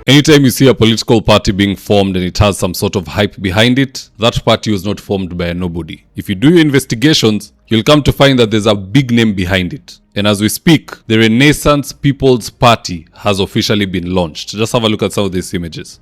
Anytime you see a political party being formed and it has some sort of hype behind it, that party was not formed by a nobody. If you do your investigations, you'll come to find that there's a big name behind it. And as we speak, the Renaissance People's Party has officially been launched. Just have a look at some of these images.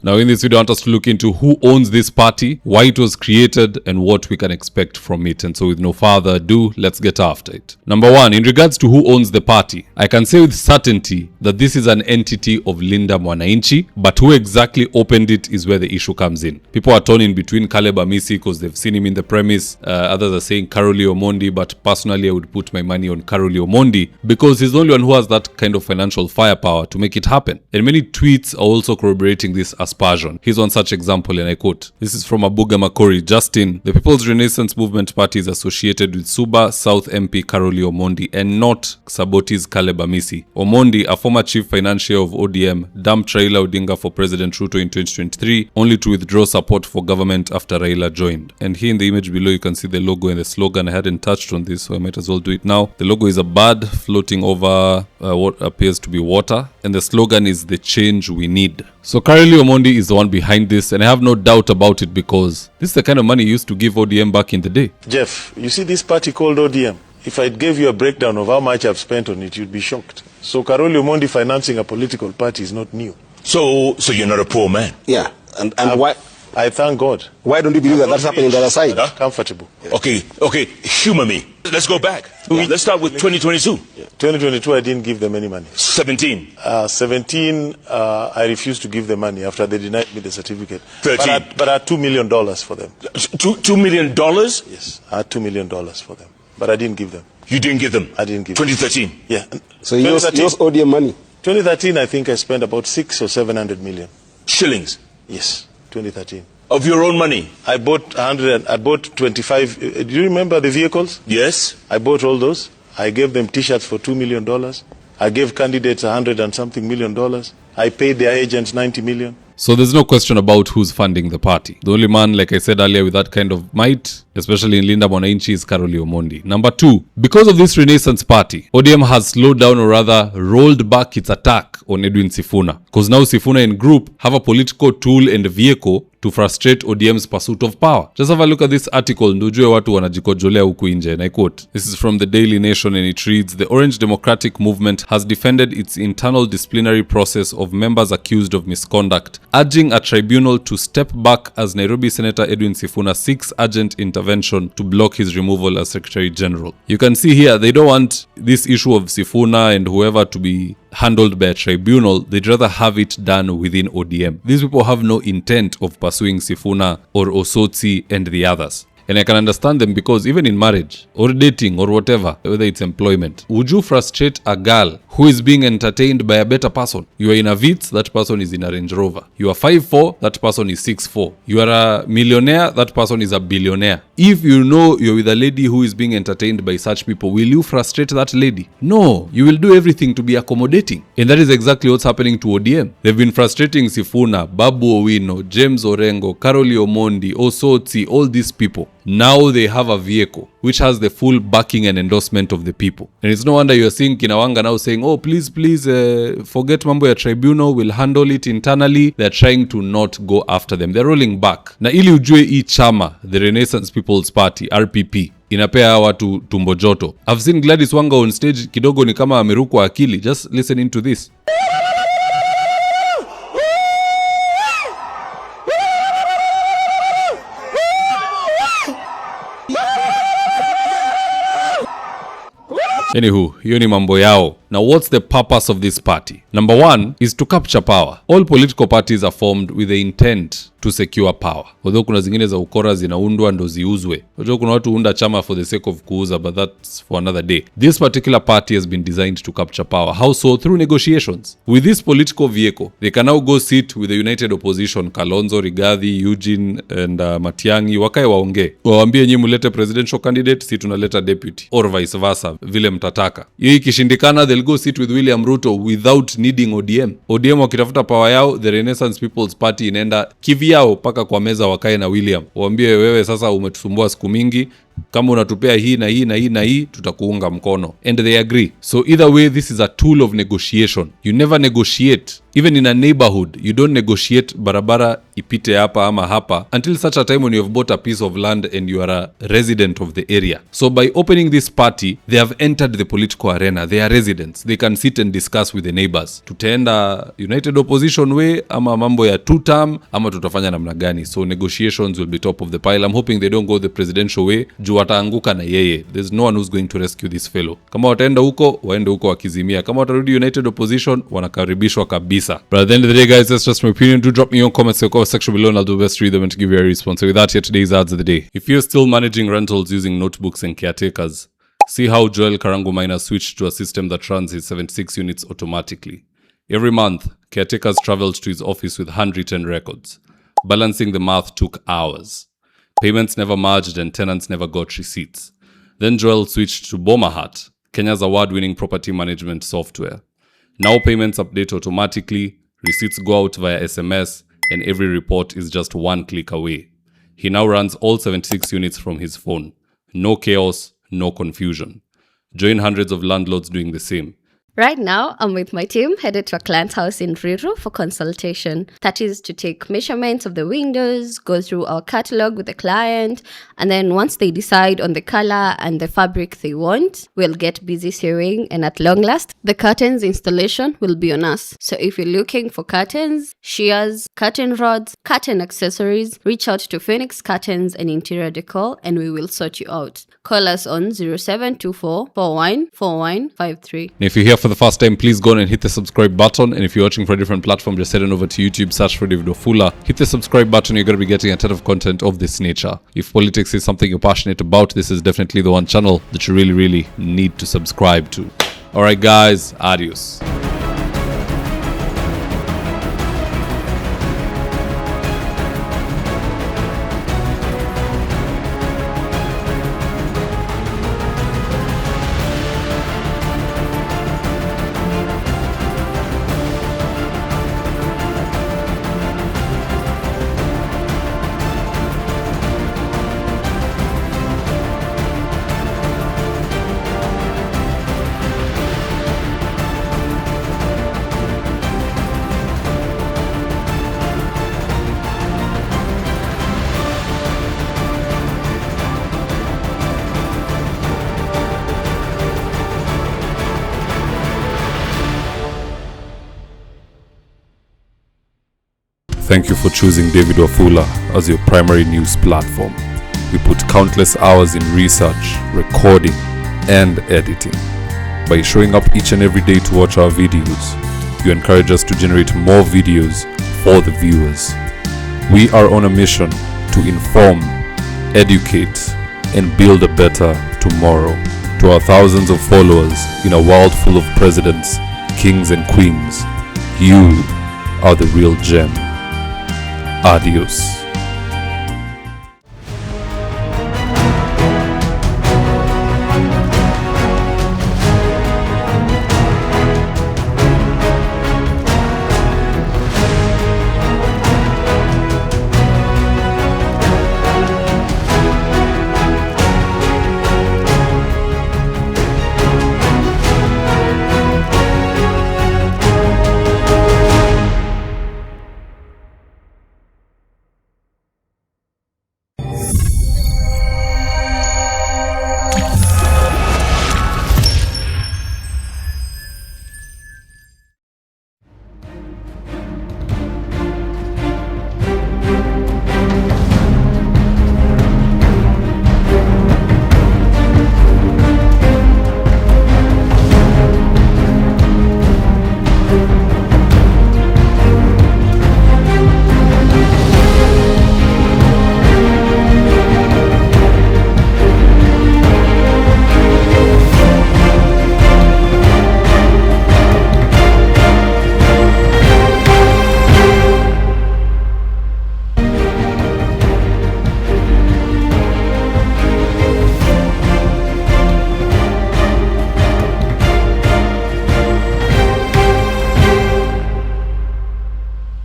Now in this video, I want us to look into who owns this party, why it was created, and what we can expect from it. And so with no further ado, let's get after it. Number one, in regards to who owns the party, I can say with certainty that this is an entity of Linda Mwananchi, but who exactly opened it is where the issue comes in. People are torn in between Caleb Amisi because they've seen him in the premise. Others are saying Karoli Omondi, but personally I would put my money on Karoli Omondi because he's the only one who has that kind of financial firepower to make it happen. And many tweets are also corroborating this aspersion. Here's one such example, and I quote. This is from Abuga Makori. Justin, the People's Renaissance Movement Party is associated with Suba South MP Karoli Omondi and not Saboti's Caleb Amisi. Omondi, a former chief financier of ODM, dumped Raila Odinga for President Ruto in 2023, only to withdraw support for government after Raila joined. And here in the image below, you can see the logo and the slogan. I hadn't touched on this, so I might as well do it now. The logo is a bird floating over what appears to be water, and the slogan is "The change we need." So Karoli Omondi is the one behind this, and I have no doubt about it because this is the kind of money he used to give ODM back in the day. Jeff, you see this party called ODM? If I gave you a breakdown of how much I've spent on it, you'd be shocked. So Karoli Omondi financing a political party is not new. So you're not a poor man? Yeah, and why? I thank God. Why don't you believe that that's happening on the other side? Huh? Comfortable. Okay, humor me. Let's go back. Yeah. Let's start with 2022. Yeah. 2022, I didn't give them any money. 17. 17, I refused to give them money after they denied me the certificate. 13. But I had $2 million for them. $2 million? Yes, I had $2 million for them. But I didn't give them. You didn't give them? I didn't give them. 2013? Yeah. So you use ODM money? 2013, I think I spent about 600 or 700 million. Shillings? Yes, 2013. Of your own money? I bought 100, I bought 25. Do you remember the vehicles? Yes. I bought all those. I gave them t-shirts for $2 million. I gave candidates $100 and something million. I paid their agents $90 million. So there's no question about who's funding the party. The only man, like I said earlier, with that kind of might, especially in Linda Mwananchi, is Karoli Omondi. Number two, because of this Renaissance Party, ODM has slowed down or rather rolled back its attack on Edwin Sifuna. Because now Sifuna and group have a political tool and vehicle to frustrate ODM's pursuit of power. Just have a look at this article, ndujue watu wanajikojolea huku nje, and I quote. This is from the Daily Nation and it reads, "The Orange Democratic Movement has defended its internal disciplinary process of members accused of misconduct, urging a tribunal to step back as Nairobi Senator Edwin Sifuna seeks urgent intervention to block his removal as Secretary General." You can see here, they don't want this issue of Sifuna and whoever to be handled by a tribunal. They'd rather have it done within ODM. These people have no intent of pursuing Sifuna or Osotsi and the others. And I can understand them because even in marriage or dating or whatever, whether it's employment, would you frustrate a girl who is being entertained by a better person? You are in a Vitz, that person is in a Range Rover. You are 5'4", that person is 6'4". You are a millionaire, that person is a billionaire. If you know you're with a lady who is being entertained by such people, will you frustrate that lady? No, you will do everything to be accommodating. And that is exactly what's happening to ODM. They've been frustrating Sifuna, Babu Owino, James Orengo, Karoli Omondi, Osotsi, all these people. Now they have a vehicle which has the full backing and endorsement of the people. And it's no wonder you're seeing kina Wanga now saying, oh, please, forget mambo ya tribunal, we'll handle it internally. They're trying to not go after them. They're rolling back. Na ili ujue hii chama, the Renaissance People's Party, RPP, inapea watu tumbo joto. I've seen Gladys Wanga on stage, kidogo ni kama amerukwa akili. Just listening to this. Anywho, hiyo ni mambo yao. Now what's the purpose of this party? Number one is to capture power. All political parties are formed with the intent to secure power. Although kuna zingine za ukora zinaundwa ndo ziuzwe. Although kuna watu unda chama for the sake of kuuza, but that's for another day. This particular party has been designed to capture power. How so? Through negotiations. With this political vehicle, they can now go sit with the united opposition, Kalonzo, Rigathi, Eugene and Matiang'i, wakae waonge. Waambie nyi mulete presidential candidate, si tunaleta deputy. Or vice versa, vile mtataka. Hii ikishindikana, they'll will go sit with William Ruto without needing ODM. ODM wakitafuta power yao, the Renaissance People's Party inaenda kivyao paka kwa meza wakae na William. Waambie wewe sasa umetusumbua siku mingi, kama unatupea hii na hii na hii na hii tutakuunga mkono. And they agree. So either way, this is a tool of negotiation. You never negotiate. Even in a neighborhood, you don't negotiate barabara ipite hapa ama hapa until such a time when you have bought a piece of land and you are a resident of the area. So by opening this party, they have entered the political arena. They are residents. They can sit and discuss with the neighbors. Tutaenda united opposition way ama mambo ya two term ama tutafanya namna gani. So negotiations will be top of the pile. I'm hoping they don't go the presidential way. Juu wataanguka na yeye. There's no one who's going to rescue this fellow. Kama wataenda huko, waende huko wakizimia. Kama watarudi united opposition, wanakaribishwa kabisa. But at the end of the day, guys, that's just my opinion. Do drop me your comments in the comment section below and I'll do best to read them and to give you a response. So with that, here today's ads of the day. If you're still managing rentals using notebooks and caretakers, see how Joel Karangu Miner switched to a system that runs his 76 units automatically. Every month, caretakers traveled to his office with handwritten records. Balancing the math took hours. Payments never merged and tenants never got receipts. Then Joel switched to Bomahat, Kenya's award-winning property management software. Now payments update automatically, receipts go out via SMS, and every report is just one click away. He now runs all 76 units from his phone. No chaos, no confusion. Join hundreds of landlords doing the same. Right now, I'm with my team headed to a client's house in Ruiru for consultation. That is to take measurements of the windows, go through our catalog with the client, and then once they decide on the color and the fabric they want, we'll get busy sewing, and at long last, the curtains installation will be on us. So if you're looking for curtains, shears, curtain rods, curtain accessories, reach out to Phoenix Curtains and Interior Decor and we will sort you out. Call us on 0724 414153. If you're here for the first time, please go on and hit the subscribe button. And if you're watching for a different platform, just head on over to YouTube, search for David Wafula. Hit the subscribe button, you're going to be getting a ton of content of this nature. If politics is something you're passionate about, this is definitely the one channel that you really, really need to subscribe to. Alright guys, adios. Thank you for choosing David Wafula as your primary news platform. We put countless hours in research, recording, and editing. By showing up each and every day to watch our videos, you encourage us to generate more videos for the viewers. We are on a mission to inform, educate, and build a better tomorrow. To our thousands of followers in a world full of presidents, kings, and queens, you are the real gem. Adios.